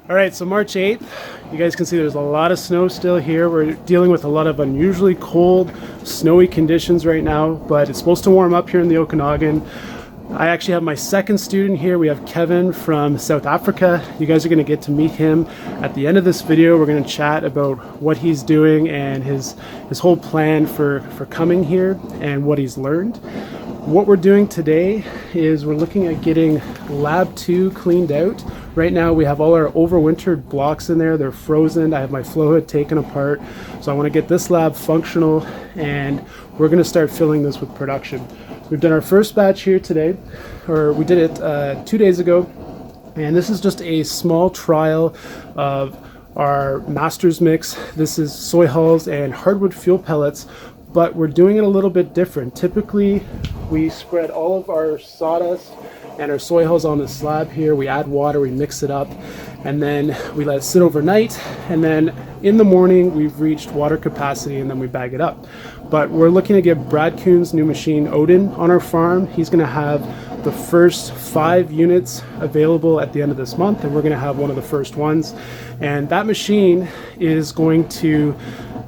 All right, so March 8th, you guys can see there's a lot of snow still here. We're dealing with a lot of unusually cold, snowy conditions right now, but it's supposed to warm up here in the Okanagan. I actually have my second student here. We have Kevin from South Africa. You guys are going to get to meet him at the end of this video. We're going to chat about what he's doing and his whole plan for coming here and what he's learned. What we're doing today is we're looking at getting Lab 2 cleaned out. Right now we have all our overwintered blocks in there. They're frozen. I have my flow hood taken apart. So I want to get this lab functional and we're going to start filling this with production. We've done our first batch here today, or we did it 2 days ago. And this is just a small trial of our master's mix. This is soy hulls and hardwood fuel pellets, but we're doing it a little bit different. Typically, we spread all of our sawdust and our soy hulls on the slab here. We add water, we mix it up, and then we let it sit overnight. And then in the morning, we've reached water capacity and then we bag it up. But we're looking to get Brad Kuhn's new machine, Odin, on our farm. He's gonna have the first 5 units available at the end of this month, and we're gonna have one of the first ones. And that machine is going to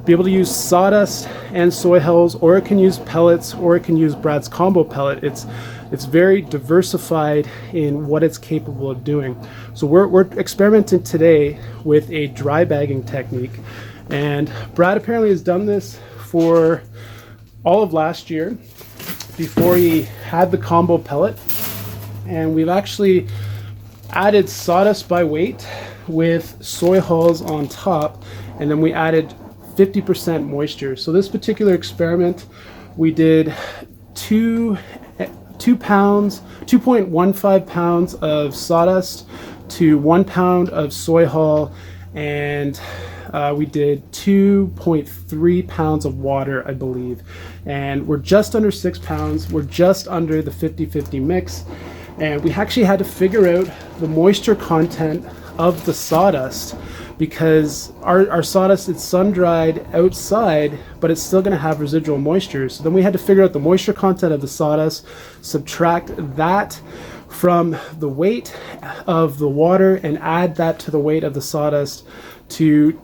be able to use sawdust and soy hulls, or it can use pellets, or it can use Brad's combo pellet. It's very diversified in what it's capable of doing. So we're experimenting today with a dry bagging technique, and Brad apparently has done this for all of last year before he had the combo pellet. And we've actually added sawdust by weight with soy hulls on top, and then we added 50% moisture. So this particular experiment, we did 2.15 pounds of sawdust to 1 pound of soy hull, and we did 2.3 pounds of water, I believe. And we're just under 6 pounds. We're just under the 50-50 mix. And we actually had to figure out the moisture content of the sawdust, because our sawdust is sun-dried outside, but it's still going to have residual moisture. So then we had to figure out the moisture content of the sawdust, subtract that from the weight of the water, and add that to the weight of the sawdust to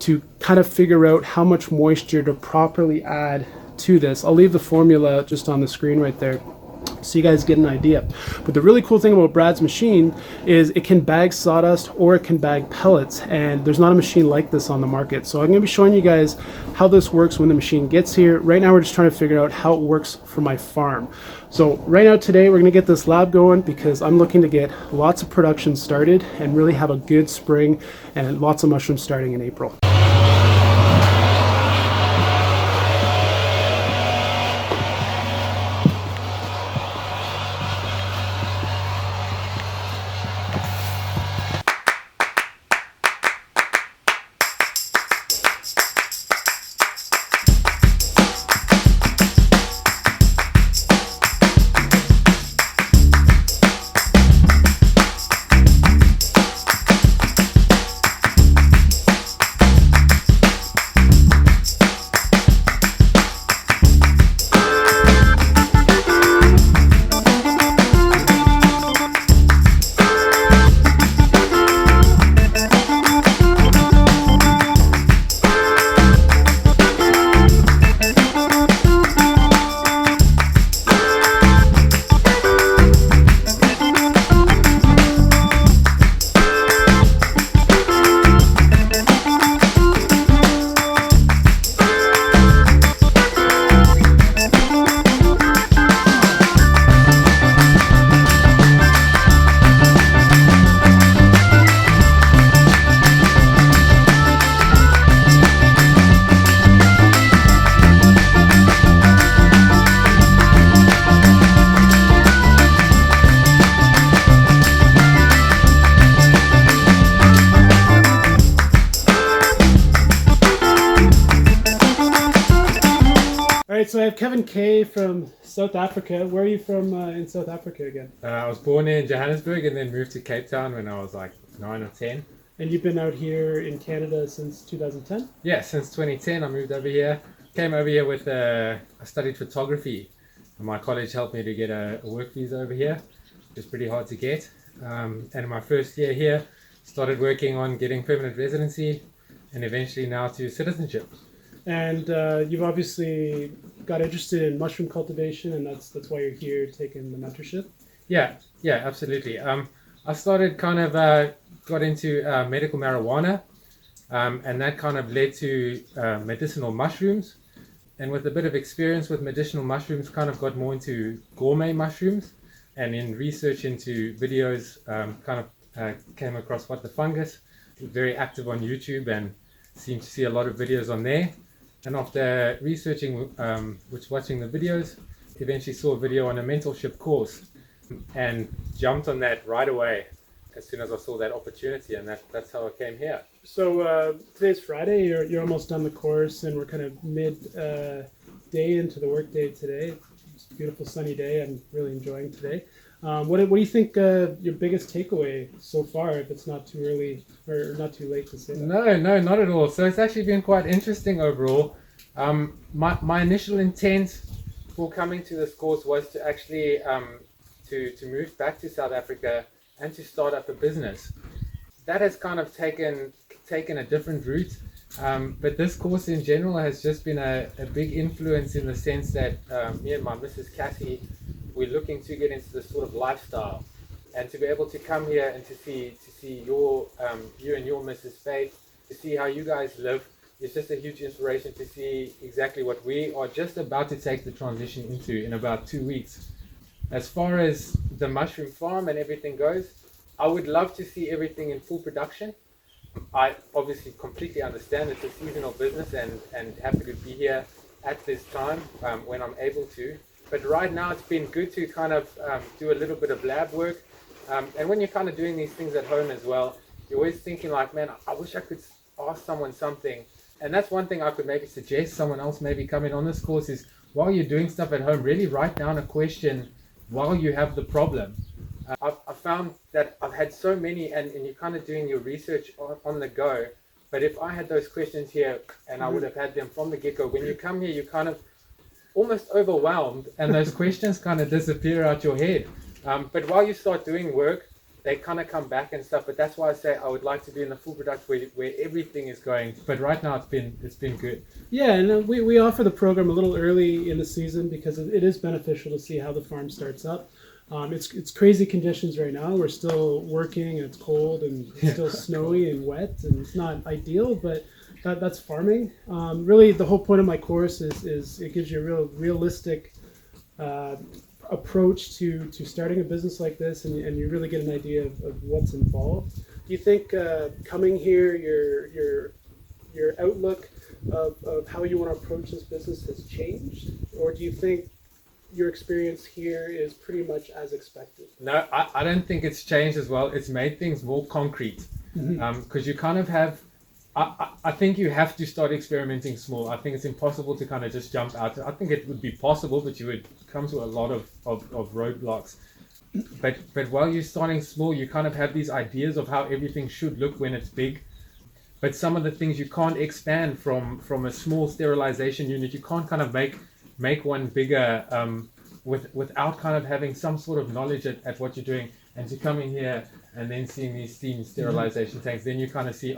kind of figure out how much moisture to properly add to this. I'll leave the formula just on the screen right there, so you guys get an idea. But the really cool thing about Brad's machine is it can bag sawdust or it can bag pellets, and there's not a machine like this on the market. So I'm going to be showing you guys how this works when the machine gets here. Right now we're just trying to figure out how it works for my farm. So right now today we're going to get this lab going, because I'm looking to get lots of production started and really have a good spring and lots of mushrooms starting in April. All right, so I have Kevin Keay from South Africa. Where are you from in South Africa again? I was born in Johannesburg and then moved to Cape Town when I was like 9 or 10. And you've been out here in Canada since 2010? Yeah, since 2010 I moved over here. Came over here with, I studied photography. And my college helped me to get a work visa over here. It was pretty hard to get. And in my first year here, started working on getting permanent residency, and eventually now to citizenship. And you've obviously got interested in mushroom cultivation, and that's why you're here taking the mentorship. Yeah, absolutely. I started got into medical marijuana, and that kind of led to medicinal mushrooms. And with a bit of experience with medicinal mushrooms, kind of got more into gourmet mushrooms. And in research into videos, came across What the Fungus. Very active on YouTube and seemed to see a lot of videos on there. And after researching, watching the videos, eventually saw a video on a mentorship course and jumped on that right away as soon as I saw that opportunity, and that's how I came here. So today's Friday. You're almost done the course, and we're kind of mid day into the work day today. It's a beautiful sunny day. I'm really enjoying today. What do you think your biggest takeaway so far, if it's not too early or not too late to say that? No, not at all. So it's actually been quite interesting overall. My initial intent for coming to this course was to actually to move back to South Africa and to start up a business. That has kind of taken a different route, but this course in general has just been a big influence in the sense that me and my Mrs. Cassie, we're looking to get into this sort of lifestyle, and to be able to come here and to see your you and your Mrs. Faith, to see how you guys live, is just a huge inspiration to see exactly what we are just about to take the transition into in about 2 weeks. As far as the mushroom farm and everything goes, I would love to see everything in full production. I obviously completely understand it's a seasonal business and happy to be here at this time when I'm able to. But right now it's been good to kind of do a little bit of lab work. And when you're kind of doing these things at home as well, you're always thinking like, man, I wish I could ask someone something. And that's one thing I could maybe suggest someone else maybe coming on this course is, while you're doing stuff at home, really write down a question while you have the problem. I've found that I've had so many, and you're kind of doing your research on the go. But if I had those questions here, and I would have had them from the get-go, when you come here, you're kind of almost overwhelmed, and those questions kind of disappear out your head. But while you start doing work, they kind of come back and stuff. But that's why I say I would like to be in the full production where everything is going. But right now it's been good. Yeah, and we offer the program a little early in the season because it is beneficial to see how the farm starts up. It's crazy conditions right now. We're still working, and it's cold, and it's still snowy and wet, and it's not ideal, but that's farming. Really, the whole point of my course is it gives you a real realistic approach to starting a business like this, and you really get an idea of what's involved. Do you think coming here, your outlook of how you want to approach this business has changed, or do you think your experience here is pretty much as expected? No, I don't think it's changed as well. It's made things more concrete, because you kind of have. I think you have to start experimenting small. I think it's impossible to kind of just jump out. I think it would be possible, but you would come to a lot of roadblocks. But while you're starting small, you kind of have these ideas of how everything should look when it's big. But some of the things you can't expand from a small sterilization unit. You can't kind of make one bigger without kind of having some sort of knowledge at what you're doing. And to come in here and then seeing these steam sterilization tanks, then you kind of see,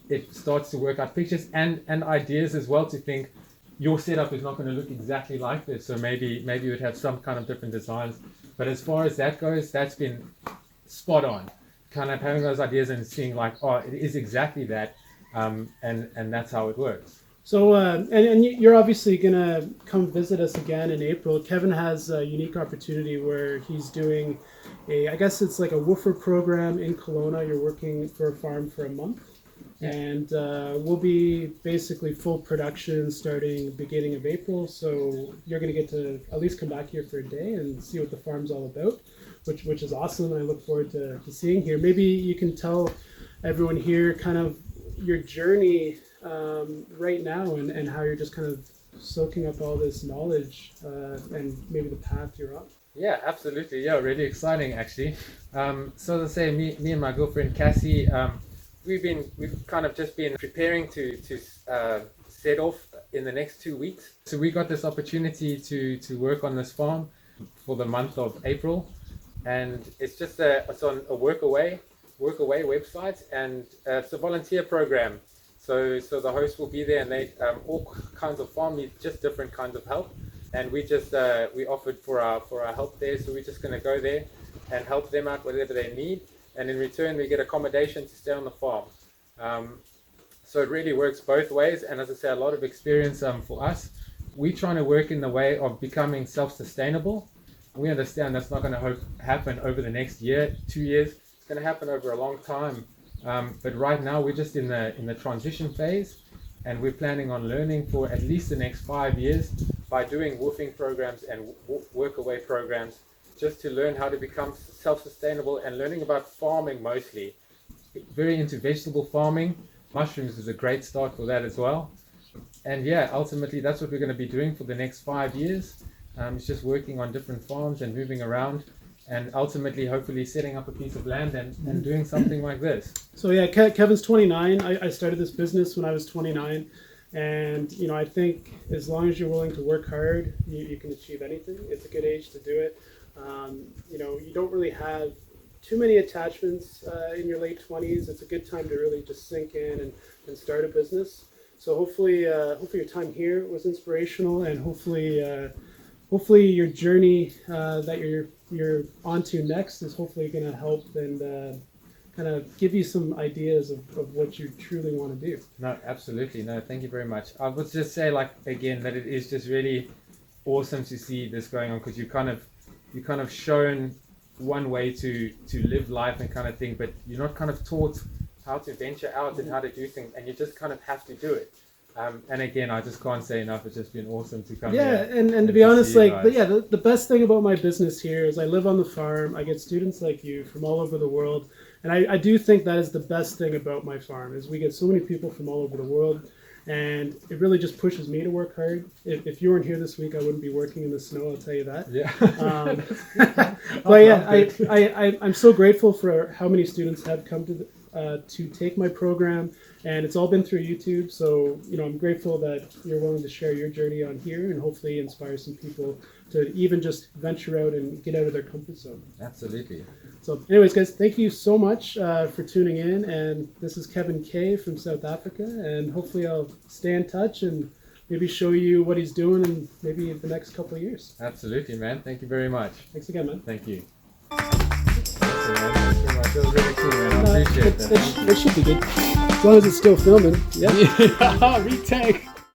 it starts to work out pictures and ideas as well, to think your setup is not going to look exactly like this. So maybe you would have some kind of different designs. But as far as that goes, that's been spot on. Kind of having those ideas and seeing like, it is exactly that. And that's how it works. So, and you're obviously going to come visit us again in April. Kevin has a unique opportunity where he's doing I guess it's like a woofer program in Kelowna. You're working for a farm for a month. And we'll be basically full production starting beginning of April. So you're going to get to at least come back here for a day and see what the farm's all about, which is awesome. And I look forward to seeing here. Maybe you can tell everyone here kind of your journey right now and how you're just kind of soaking up all this knowledge and maybe the path you're on. Yeah, absolutely. Yeah, really exciting actually. So as I say, me and my girlfriend Cassie, we've kind of just been preparing to set off in the next 2 weeks. So we got this opportunity to work on this farm for the month of April, and it's just it's on a work away. work-away website, and it's a volunteer program. So the host will be there, and they all kinds of farm needs, just different kinds of help. And we just we offered for our help there, so we're just going to go there and help them out whatever they need, and in return we get accommodation to stay on the farm. So it really works both ways, and as I say, a lot of experience for us. We're trying to work in the way of becoming self-sustainable. We understand that's not going to happen over the next year, 2 years. It's going to happen over a long time. But right now we're just in the transition phase, and we're planning on learning for at least the next 5 years by doing woofing programs and work-away programs, just to learn how to become self-sustainable and learning about farming mostly. Very into vegetable farming. Mushrooms is a great start for that as well. And yeah, ultimately that's what we're going to be doing for the next 5 years. It's just working on different farms and moving around, and ultimately hopefully setting up a piece of land and doing something like this. So yeah, Kevin's 29. I started this business when I was 29. And, you know, I think as long as you're willing to work hard, you can achieve anything. It's a good age to do it. You know, you don't really have too many attachments in your late 20s. It's a good time to really just sink in and start a business. So hopefully your time here was inspirational, and hopefully your journey that you're onto next is hopefully going to help and kind of give you some ideas of what you truly want to do. No, absolutely. No, thank you very much. I would just say, like, again, that it is just really awesome to see this going on, because you kind of shown one way to live life and kind of thing, but you're not kind of taught how to venture out and how to do things, and you just kind of have to do it. And again, I just can't say enough. It's just been awesome to come here. Yeah, and to be honest, like, but yeah, the best thing about my business here is I live on the farm. I get students like you from all over the world, and I do think that is the best thing about my farm is we get so many people from all over the world, and it really just pushes me to work hard. If you weren't here this week, I wouldn't be working in the snow. I'll tell you that. Yeah. But yeah, I'm so grateful for how many students have come to take my program, and it's all been through YouTube. So, you know, I'm grateful that you're willing to share your journey on here and hopefully inspire some people to even just venture out and get out of their comfort zone. Absolutely. So anyways, guys, thank you so much for tuning in. And this is Kevin Keay from South Africa, and hopefully I'll stay in touch and maybe show you what he's doing in maybe the next couple of years. Absolutely, man. Thank you very much. Thanks again, man. Thank you. Awesome, man. Thanks very much. That was really cool, man. I appreciate that. It should be good. As long as it's still filming. Yeah. Retake.